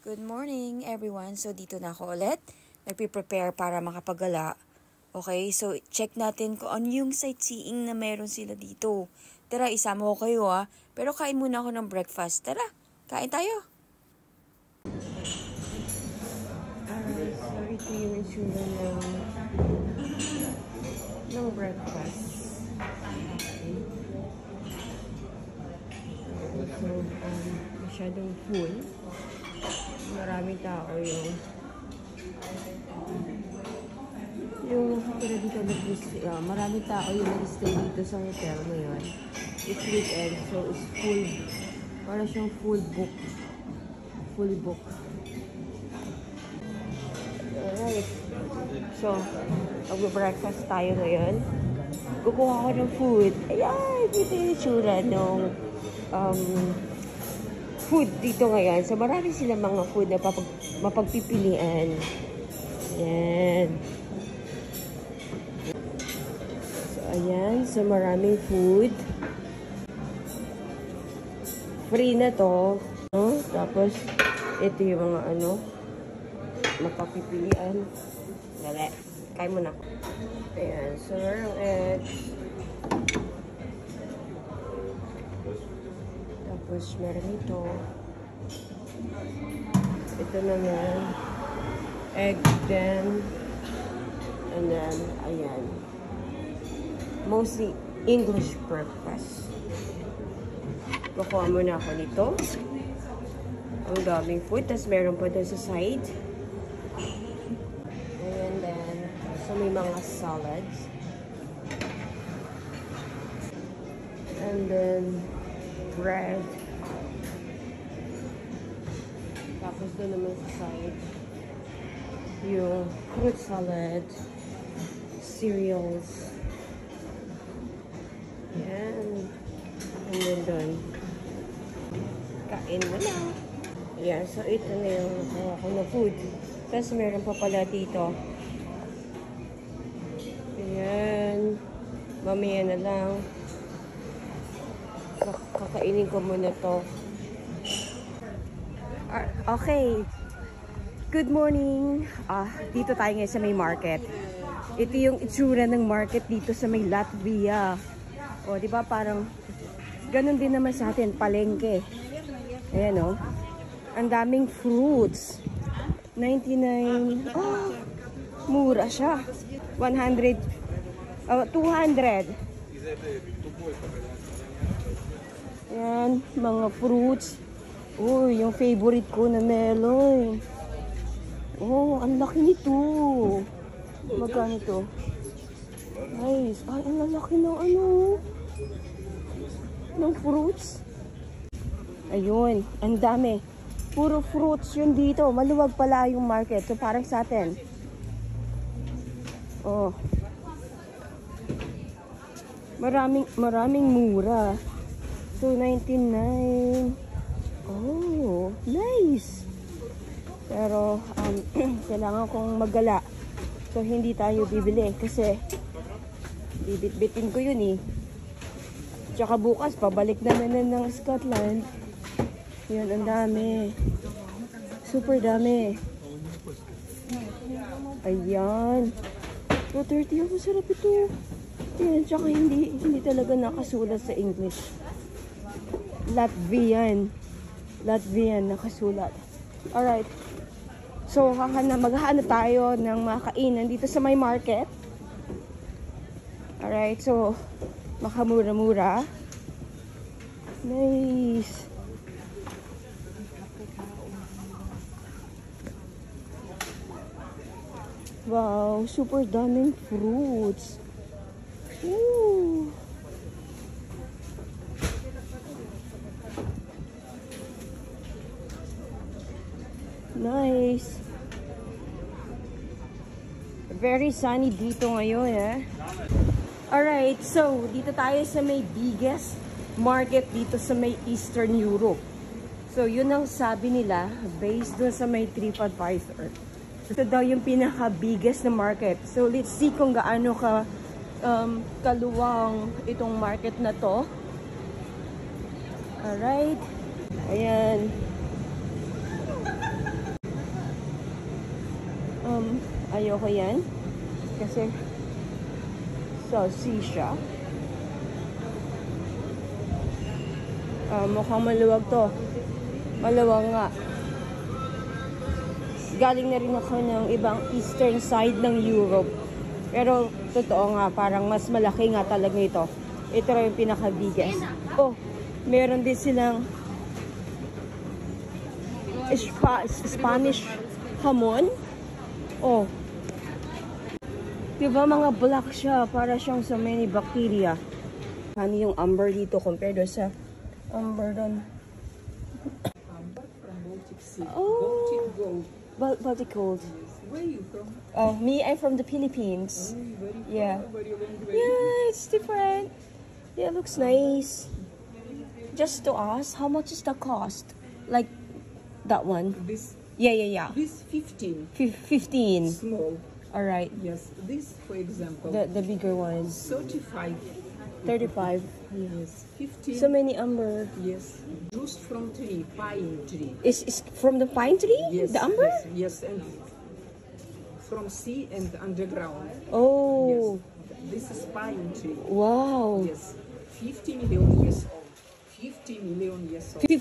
Good morning everyone. So dito na ako ulit. Nagpe-prepare para makapagala. Okay, so check natin kung ano yung sightseeing na meron sila dito. Tara, isama ko kayo Pero kain muna ako ng breakfast. Tara, kain tayo. Alright, sorry ko yung itsura ng breakfast. So, masyadong full. Maraming tao maraming tao yung nag-stay dito sa hotel ngayon. It's weekend, so it's full. Para siyang full book. Fully book. Alright. So, mag-breakfast tayo ngayon. Kukuha ko ng food. Ayan, dito yung itsura nung food dito ngayon. So, marami silang mga food na mapagpipilian. Ayan. So, ayan. So, maraming food. Free na to. No? Tapos, ito yung mga mapagpipilian. Dali. Kain mo na. Ayan. So, merong eggs. Tapos, meron ito. Ito naman. Egg then. And then, ayan. Mostly English breakfast. Kukuha muna ako nito. Ang daming food. Tapos, meron pa doon sa side. And then, so may mga salads. And then, bread. Tapos doon naman sa side, yung fruit salad, cereals. Yan. And then doon, kain mo na. Yan. So, ito na yung nakuha ko na food. Tapos meron pa pala dito. Ayan. Mamaya na lang. Kakainin ko muna to. Okay. Good morning. Dito tayo ngayon sa may market. Ito yung itsura ng market dito sa may Latvia. O, di ba parang ganun din naman sa atin, palengke. Ayan Ang daming fruits. 99. Oh, mura siya. 100. 200. Yan, mga fruits. Oh, yung favorite ko na melon. Oh, ang laki nito. Magkano to? Nice. Ay, ang laki ng ng fruits. Ayun, ang dami. Puro fruits yun dito. Maluwag pala yung market. So, parang sa atin. Oh. Maraming mura. So, 99. Oh, nice. Pero, kailangan kong maggala. So, hindi tayo bibili. Kasi, bibit-bitin ko yun Tsaka bukas, pabalik naman ng Scotland. Yan, ang dami. Super dami. Ayan. 230 ang masarap ito. Yan, tsaka hindi talaga nakasulat sa English. Latvian nakasulat. Alright. So, maghahanap tayo ng mga kainan dito sa may market. Alright, so, makamura-mura. Nice. Wow, super daming fruits. Ooh. Nice. Very sunny dito ngayon, Alright, so dito tayo sa may biggest market dito sa may Eastern Europe. So, yun ang sabi nila based dun sa may TripAdvisor. Ito daw yung pinaka-biggest na market. So, let's see kung gaano kaluwang itong market na to. Alright. Ayan. Ayoko yan. Kasi saucy siya. Mukhang maluwag to. Maluwag nga. Galing na rin ako ng ibang eastern side ng Europe. Pero totoo nga, parang mas malaki nga talaga ito. Ito rin yung pinaka-biggest. Oh, meron din silang Spanish hamon. Oh. Diba mga black siya? Para siyang so many bacteria. Ano yung amber dito compared sa amber doon? Amber from Baltic Sea. Oh. Baltic Gold. Baltic Gold. Where are you from? Oh, me, I'm from the Philippines. Oh, very Yeah. Very long way. Yeah, it's different. Yeah, it looks nice. Just to ask, how much is the cost? Like that one? This Yeah. this 15. 15. Small. Alright. Yes. This, for example, The bigger ones. 35. 35. Yes. 15. So many amber. Yes. Juice from tree, pine tree. Is from the pine tree? Yes. The amber? Yes. And from sea and underground. Oh. Yes. This is pine tree. Wow. Yes. 50 million years old. 50 million years old. 50.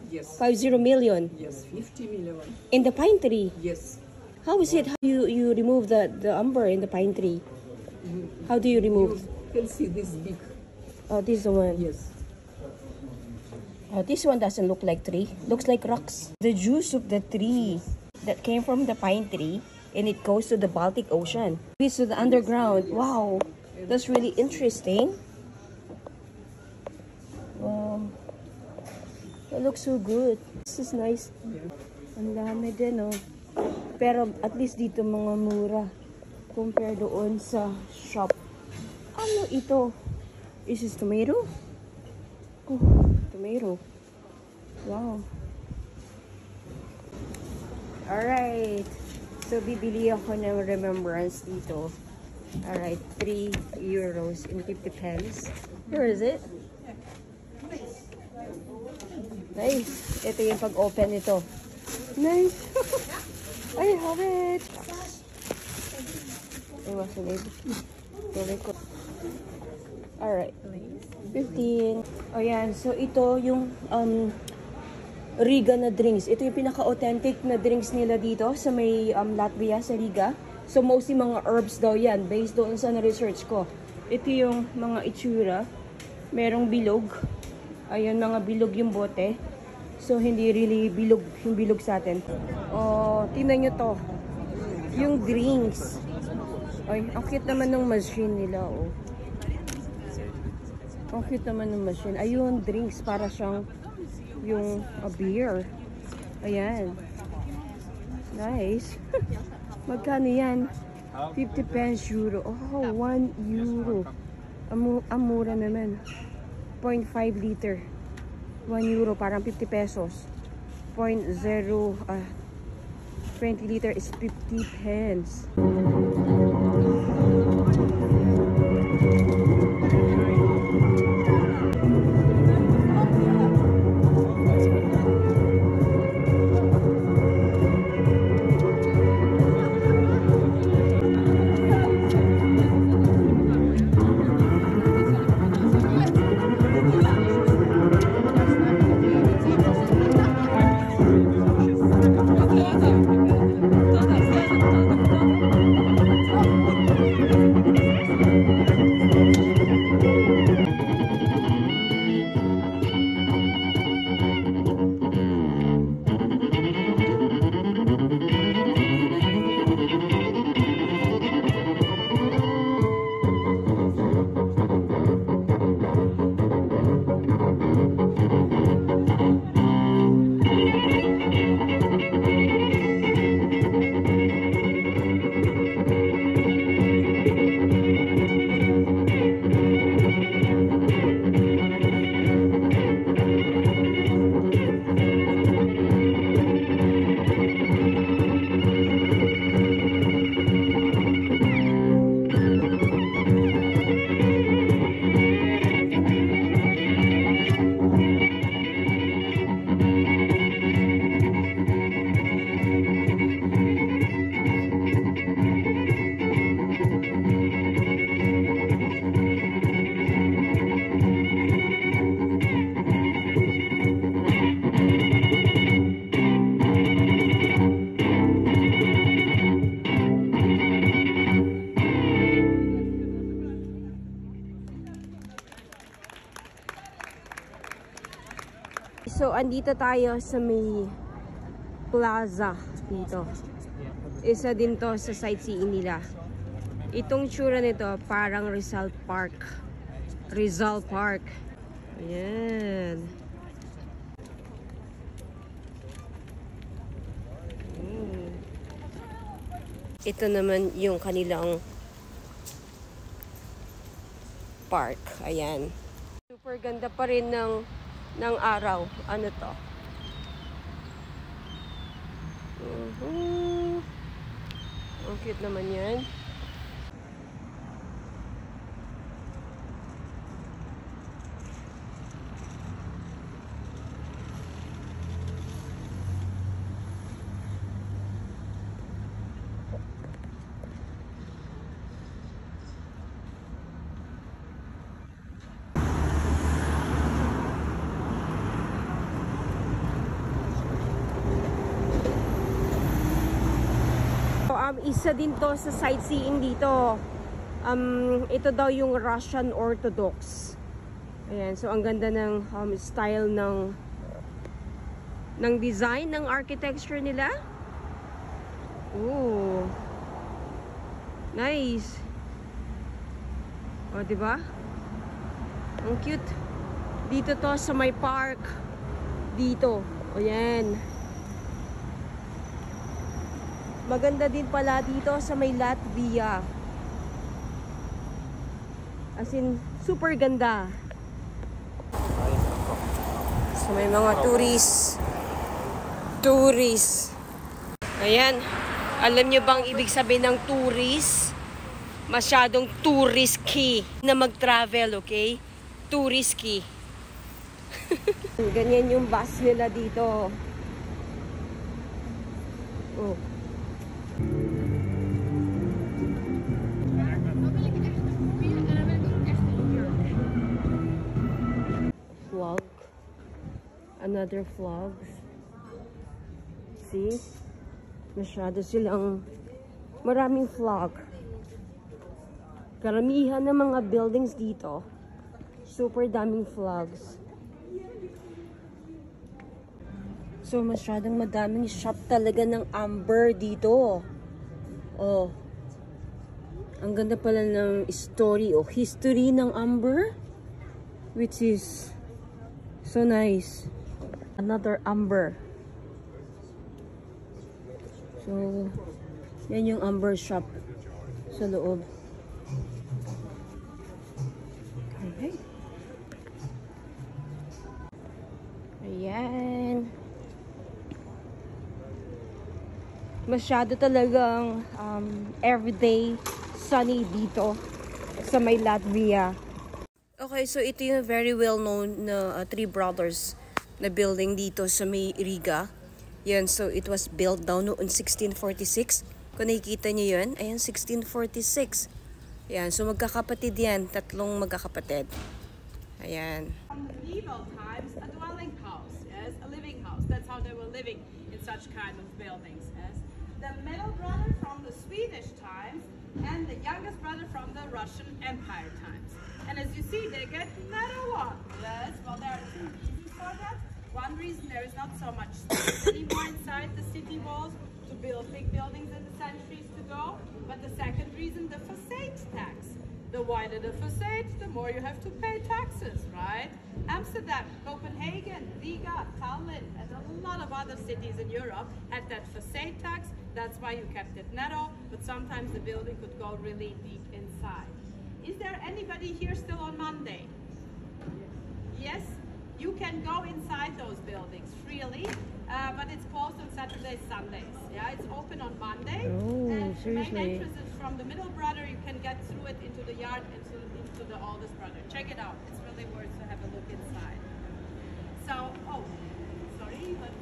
Yes. 50 million. Yes. 50 million. In the pine tree. Yes. How is it? How you remove the amber in the pine tree? How do you remove? You can see this big. Oh, this is the one. Yes. Oh, this one doesn't look like tree. Looks like rocks. The juice of the tree that came from the pine tree and it goes to the Baltic Ocean. This to the underground. Wow. That's really interesting. It looks so good. This is nice. Ang dami din, oh. Pero at least dito mga mura compare doon sa shop. Ano ito? Is this tomato? Oh, tomato. Wow. Alright. So, bibili ako ng remembrance dito. Alright. 3 euros and 50 pence. Where is it? Nice. Ito yung pag-open nito. Nice. I have it. Alright. 15. O yan. So, ito yung Riga na drinks. Ito yung pinaka-authentic na drinks nila dito sa may Latvia, sa Riga. So, mostly mga herbs daw yan. Based doon sa na-research ko. Ito yung mga itsura. Merong bilog. Ayun, mga bilog yung bote. So, hindi really bilog yung bilog sa atin. Oh, tingnan nyo to. Yung drinks. Ay, ang cute naman ng machine nila, oh. Ang cute naman ng machine. Ayun, drinks. Para siyang yung beer. Ayan. Nice. Magkano yan? 50 pence euro. Oh, 1 euro. Amura naman. 0.5 liter. 1 euro, parang 50 pesos. 0.0, 20 liter is 50 pence. andito tayo sa may plaza dito. Isa din to sa sightseeing nila. Itong tsura nito, parang Rizal Park. Rizal Park. Ayan. Ito naman yung kanilang park. Ayan. Super ganda pa rin ng araw. Ano to? Ang cute naman yan. Isa din to sa sightseeing dito. Ito daw yung Russian Orthodox. Ayan, so ang ganda ng style ng design ng architecture nila. Ooh. Nice. O, diba? Ang cute. Dito to sa may park. Dito. O, yan. Maganda din pala dito sa may Latvia. As in, super ganda. So may mga tourist. Ayan. Alam nyo bang ibig sabihin ng tourist? Masyadong touristy na mag-travel, okay? Touristy. Ganyan yung bus nila dito. Oh. Vlog. Another vlogs. See? Masyado silang maraming vlog. Karamihan ng mga buildings dito. Super daming vlogs. So, masyadong madaming shop talaga ng Amber dito. Oh. Ang ganda pala ng story o history ng Amber. Which is so nice. Another Amber. So, yan yung Amber shop sa loob. Okay. Ayan. Masyado talagang everyday sunny dito sa may Latvia. Okay, so ito yung very well-known na Three Brothers na building dito sa may Riga. Yan, so it was built down noong 1646. Kung nakikita nyo yun, ayan, 1646. Yan, so magkakapatid yan, tatlong magkakapatid. Ayan. From the medieval times, a dwelling house, yes, a living house. That's how they were living in such kind of buildings, yes. The middle brother from the Swedish times and the youngest brother from the Russian Empire times. And as you see, they get metal one. Yes, well, there are two reasons for that. One reason, there is not so much space anymore inside the city walls to build big buildings in the centuries to go. But the second reason, the facade tax. The wider the facade, the more you have to pay taxes, right? Amsterdam, Copenhagen, Riga, Tallinn, and a lot of other cities in Europe had that facade tax. That's why you kept it narrow, but sometimes the building could go really deep inside. Is there anybody here still on Monday? Yes? You can go inside those buildings freely, but it's closed on Saturdays, Sundays. Yeah, it's open on Monday. Oh, and seriously? the main entrance is from the middle brother. You can get through it into the yard, into the oldest brother. Check it out. It's really worth to have a look inside. So, oh, sorry, but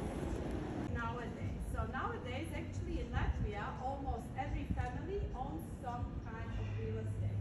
nowadays. So nowadays, actually in Latvia, almost every family owns some kind of real estate.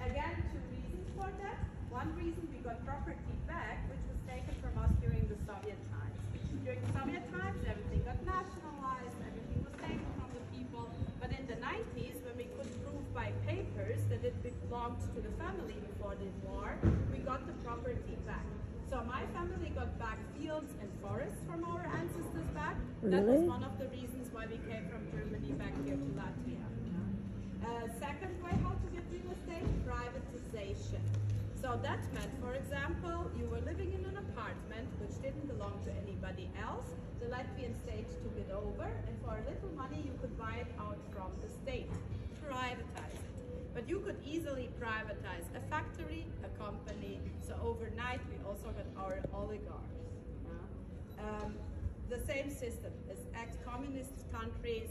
Again, two reasons for that. One reason, we got property back, which was taken from us during the Soviet times. During the Soviet times, everything got nationalized, everything was taken from the people. But in the 90s, when we could prove by papers that it belonged to the family before the war, we got the property back. So So my family got back fields and forests from our ancestors back. Really? That was one of the reasons why we came from Germany back here to Latvia. Second way how to get real estate, privatization. So that meant, for example, you were living in an apartment which didn't belong to anybody else. The Latvian state took it over, and for a little money you could buy it out from the state, privatize it. But you could easily privatize a factory, a company. So overnight we also got our oligarchs. The same system as ex-communist countries